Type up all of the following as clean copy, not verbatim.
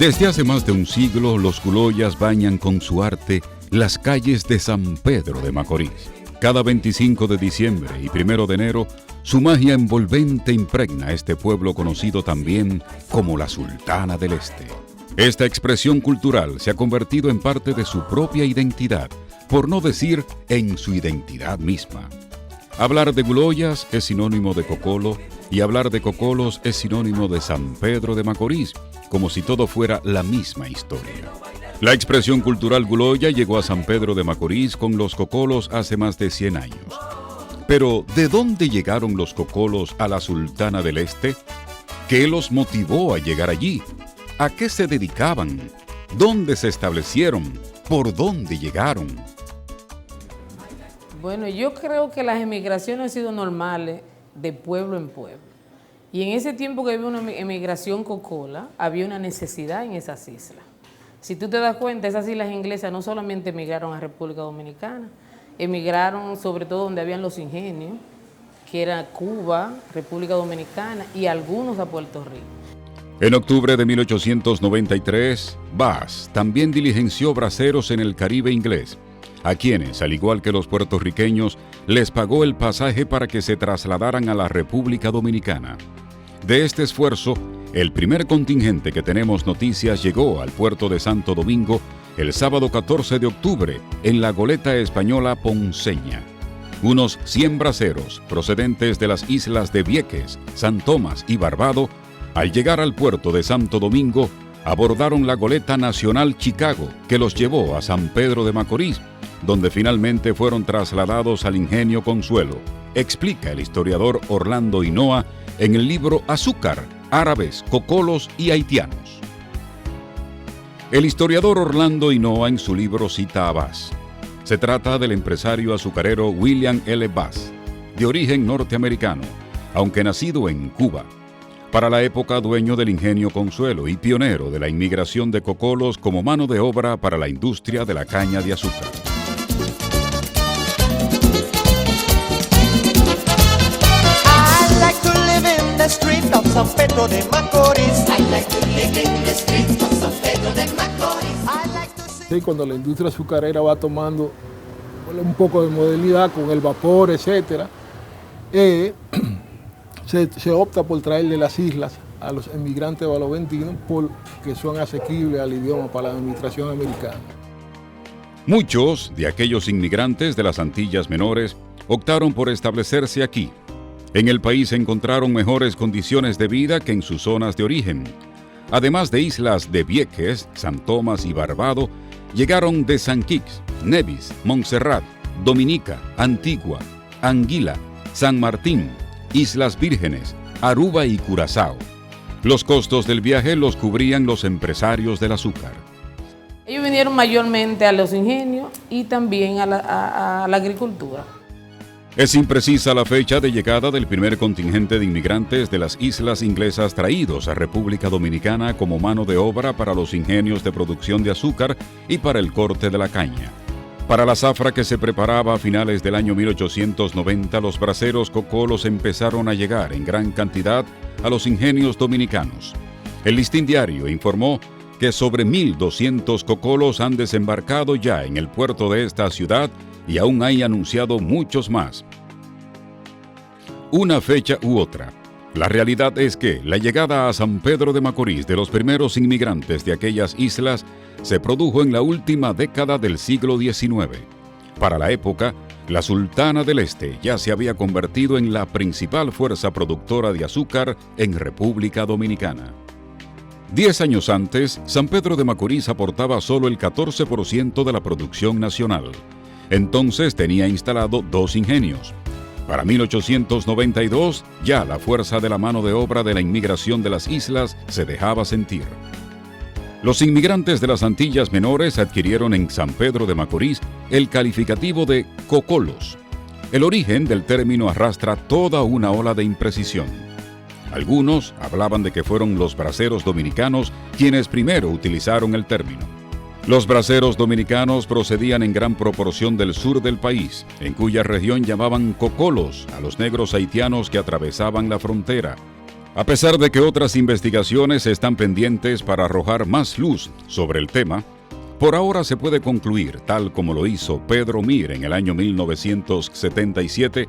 Desde hace más de un siglo, los Guloyas bañan con su arte las calles de San Pedro de Macorís. Cada 25 de diciembre y 1 de enero, su magia envolvente impregna este pueblo conocido también como la Sultana del Este. Esta expresión cultural se ha convertido en parte de su propia identidad, por no decir en su identidad misma. Hablar de Guloyas es sinónimo de cocolo y hablar de cocolos es sinónimo de San Pedro de Macorís, como si todo fuera la misma historia. La expresión cultural Guloya llegó a San Pedro de Macorís con los cocolos hace más de 100 años. Pero, ¿de dónde llegaron los cocolos a la Sultana del Este? ¿Qué los motivó a llegar allí? ¿A qué se dedicaban? ¿Dónde se establecieron? ¿Por dónde llegaron? Bueno, yo creo que las emigraciones han sido normales de pueblo en pueblo. Y en ese tiempo que había una emigración cocola, había una necesidad en esas islas. Si tú te das cuenta, esas islas inglesas no solamente emigraron a República Dominicana, emigraron sobre todo donde habían los ingenios, que era Cuba, República Dominicana y algunos a Puerto Rico. En octubre de 1893, Bass también diligenció braceros en el Caribe inglés, a quienes, al igual que los puertorriqueños, les pagó el pasaje para que se trasladaran a la República Dominicana. De este esfuerzo, el primer contingente que tenemos noticias llegó al puerto de Santo Domingo el sábado 14 de octubre en la goleta española Ponceña. Unos 100 braceros procedentes de las islas de Vieques, San Tomás y Barbado, al llegar al puerto de Santo Domingo, abordaron la goleta nacional Chicago que los llevó a San Pedro de Macorís, donde finalmente fueron trasladados al Ingenio Consuelo, explica el historiador Orlando Hinoa en el libro Azúcar, Árabes, Cocolos y Haitianos. El historiador Orlando Hinoa en su libro cita a Bass. Se trata del empresario azucarero William L. Bass, de origen norteamericano, aunque nacido en Cuba. Para la época dueño del Ingenio Consuelo y pionero de la inmigración de cocolos como mano de obra para la industria de la caña de azúcar. Street of San Pedro de Macorís. I like to live in the streets of San Pedro de Macorís. I like to sing. Sí, cuando la industria azucarera va tomando un poco de modernidad con el vapor, etcétera, se opta por traerle las islas a los emigrantes baloventinos porque son asequibles al idioma para la administración americana. Muchos de aquellos inmigrantes de las Antillas Menores optaron por establecerse aquí. En el país encontraron mejores condiciones de vida que en sus zonas de origen. Además de islas de Vieques, San Tomás y Barbado, llegaron de San Quix, Nevis, Montserrat, Dominica, Antigua, Anguila, San Martín, Islas Vírgenes, Aruba y Curazao. Los costos del viaje los cubrían los empresarios del azúcar. Ellos vinieron mayormente a los ingenios y también a la agricultura. Es imprecisa la fecha de llegada del primer contingente de inmigrantes de las islas inglesas traídos a República Dominicana como mano de obra para los ingenios de producción de azúcar y para el corte de la caña. Para la zafra que se preparaba a finales del año 1890, los braceros cocolos empezaron a llegar en gran cantidad a los ingenios dominicanos. El Listín Diario informó que sobre 1.200 cocolos han desembarcado ya en el puerto de esta ciudad y aún hay anunciado muchos más. Una fecha u otra. La realidad es que la llegada a San Pedro de Macorís de los primeros inmigrantes de aquellas islas se produjo en la última década del siglo XIX. Para la época, la Sultana del Este ya se había convertido en la principal fuerza productora de azúcar en República Dominicana. 10 años antes, San Pedro de Macorís aportaba solo el 14% de la producción nacional. Entonces tenía instalado 2 ingenios. Para 1892, ya la fuerza de la mano de obra de la inmigración de las islas se dejaba sentir. Los inmigrantes de las Antillas Menores adquirieron en San Pedro de Macorís el calificativo de cocolos. El origen del término arrastra toda una ola de imprecisión. Algunos hablaban de que fueron los braceros dominicanos quienes primero utilizaron el término. Los braceros dominicanos procedían en gran proporción del sur del país, en cuya región llamaban cocolos a los negros haitianos que atravesaban la frontera. A pesar de que otras investigaciones están pendientes para arrojar más luz sobre el tema, por ahora se puede concluir, tal como lo hizo Pedro Mir en el año 1977,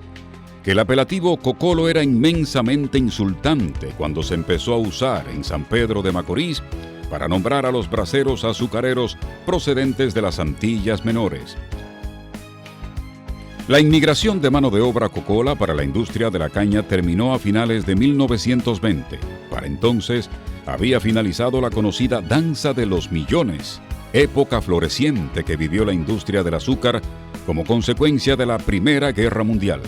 que el apelativo cocolo era inmensamente insultante cuando se empezó a usar en San Pedro de Macorís para nombrar a los braceros azucareros procedentes de las Antillas Menores. La inmigración de mano de obra cocola para la industria de la caña terminó a finales de 1920. Para entonces, había finalizado la conocida Danza de los Millones, época floreciente que vivió la industria del azúcar como consecuencia de la Primera Guerra Mundial.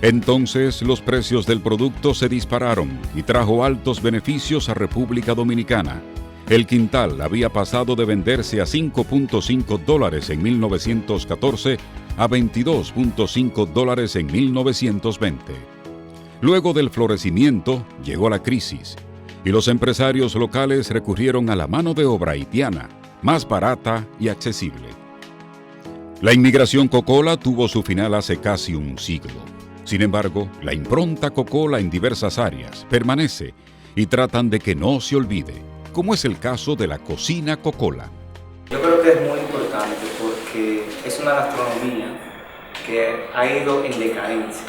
Entonces, los precios del producto se dispararon y trajo altos beneficios a República Dominicana. El quintal había pasado de venderse a $5.5 en 1914 a $22.5 en 1920. Luego del florecimiento llegó la crisis y los empresarios locales recurrieron a la mano de obra haitiana, más barata y accesible. La inmigración cocola tuvo su final hace casi un siglo. Sin embargo, la impronta cocola en diversas áreas permanece y tratan de que no se olvide, como es el caso de la cocina cocola. Yo creo que es muy importante porque es una gastronomía que ha ido en decadencia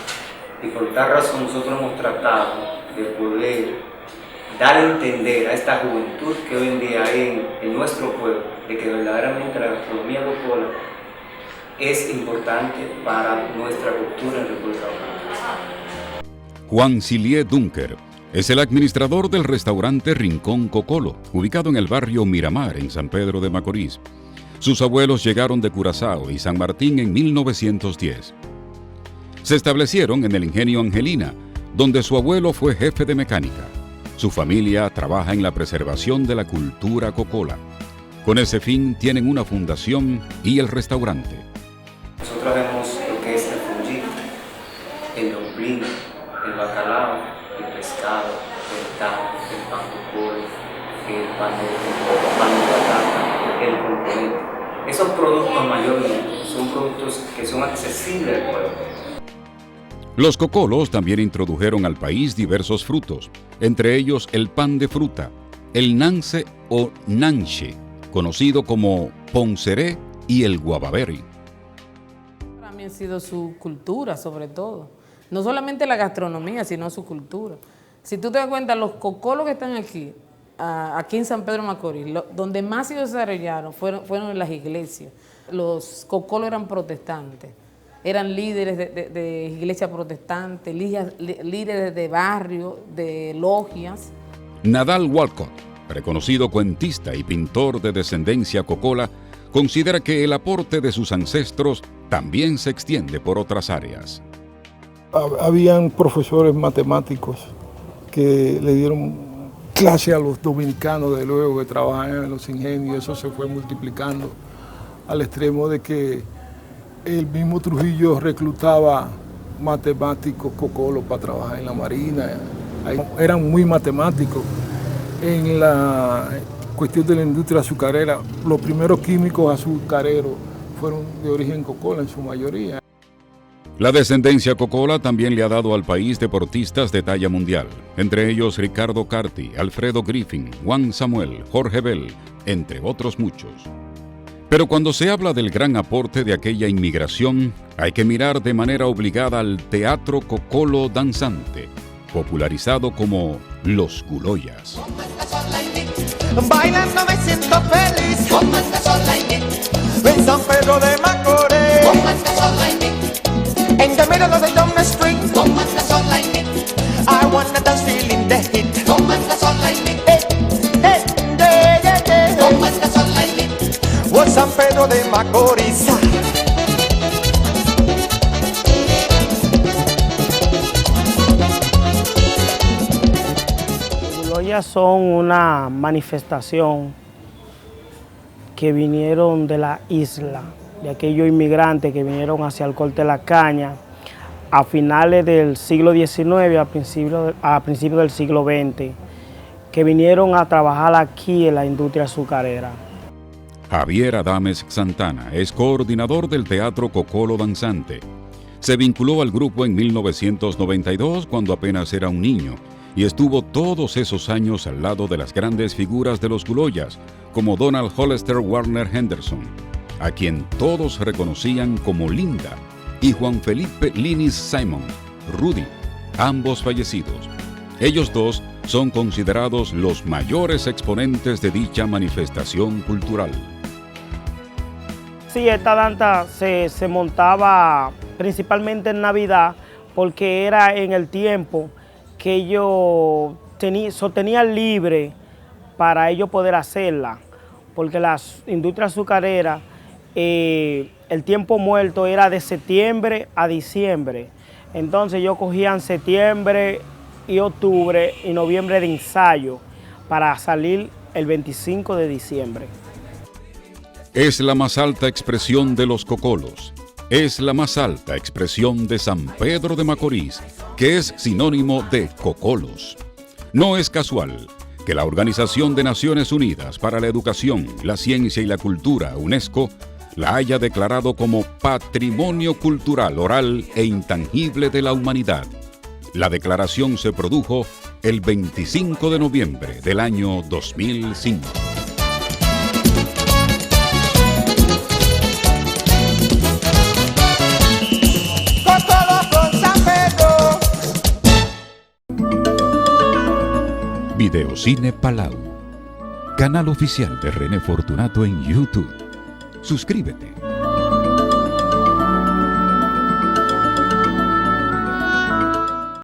y por tal razón nosotros hemos tratado de poder dar a entender a esta juventud que hoy en día hay en nuestro pueblo de que verdaderamente la gastronomía cocola es importante para nuestra cultura en República Dominicana. Juan Silier Dunker es el administrador del restaurante Rincón Cocolo, ubicado en el barrio Miramar, en San Pedro de Macorís. Sus abuelos llegaron de Curazao y San Martín en 1910. Se establecieron en el Ingenio Angelina, donde su abuelo fue jefe de mecánica. Su familia trabaja en la preservación de la cultura cocola. Con ese fin tienen una fundación y el restaurante. Nosotros vemos lo que es el fungito, el domplín, el bacalao, el pescado, el taco, el pan cocolo, el pan de batata, el componente. Esos productos mayormente son productos que son accesibles al pueblo. Los cocolos también introdujeron al país diversos frutos, entre ellos el pan de fruta, el nance o nanche, conocido como ponceré, y el guavaberry. También ha sido su cultura, sobre todo. No solamente la gastronomía, sino su cultura. Si tú te das cuenta, los cocolos que están aquí en San Pedro de Macorís, donde más se desarrollaron fueron en las iglesias. Los cocolos eran protestantes, eran líderes de iglesias protestantes, líderes de barrio, de logias. Nadal Walcott, reconocido cuentista y pintor de descendencia cocola, considera que el aporte de sus ancestros también se extiende por otras áreas. Habían profesores matemáticos que le dieron clase a los dominicanos de luego que trabajaban en los ingenios. Eso se fue multiplicando al extremo de que el mismo Trujillo reclutaba matemáticos cocolos para trabajar en la marina. Eran muy matemáticos. En la cuestión de la industria azucarera, los primeros químicos azucareros fueron de origen cocola en su mayoría. La descendencia cocola también le ha dado al país deportistas de talla mundial, entre ellos Ricardo Carti, Alfredo Griffin, Juan Samuel, Jorge Bell, entre otros muchos. Pero cuando se habla del gran aporte de aquella inmigración, hay que mirar de manera obligada al teatro cocolo danzante, popularizado como Los Guloyas. Bailando me siento feliz. En San Pedro de Macorís. In the middle of the dumb street. I wanna dance feeling the heat. Hey, hey, yeah, yeah, yeah. Oh, San Pedro de Macorís. Guloyas son una manifestación que vinieron de la isla, de aquellos inmigrantes que vinieron hacia el corte de la caña a finales del siglo XIX, a principios del siglo XX, que vinieron a trabajar aquí en la industria azucarera. Javier Adames Santana es coordinador del Teatro Cocolo Danzante. Se vinculó al grupo en 1992 cuando apenas era un niño y estuvo todos esos años al lado de las grandes figuras de los Guloyas, como Donald Hollister Warner Henderson, a quien todos reconocían como Linda, y Juan Felipe Linis Simon, Rudy, ambos fallecidos. Ellos dos son considerados los mayores exponentes de dicha manifestación cultural. Sí, esta danza se montaba principalmente en Navidad porque era en el tiempo que ellos tenían libre para ellos poder hacerla, porque las industrias azucareras, el tiempo muerto era de septiembre a diciembre. Entonces ellos cogían septiembre y octubre y noviembre de ensayo para salir el 25 de diciembre. Es la más alta expresión de los cocolos. Es la más alta expresión de San Pedro de Macorís, que es sinónimo de cocolos. No es casual que la Organización de Naciones Unidas para la Educación, la Ciencia y la Cultura, UNESCO, la haya declarado como Patrimonio Cultural Oral e Intangible de la Humanidad. La declaración se produjo el 25 de noviembre del año 2005. Videocine Palau, canal oficial de René Fortunato en YouTube. Suscríbete.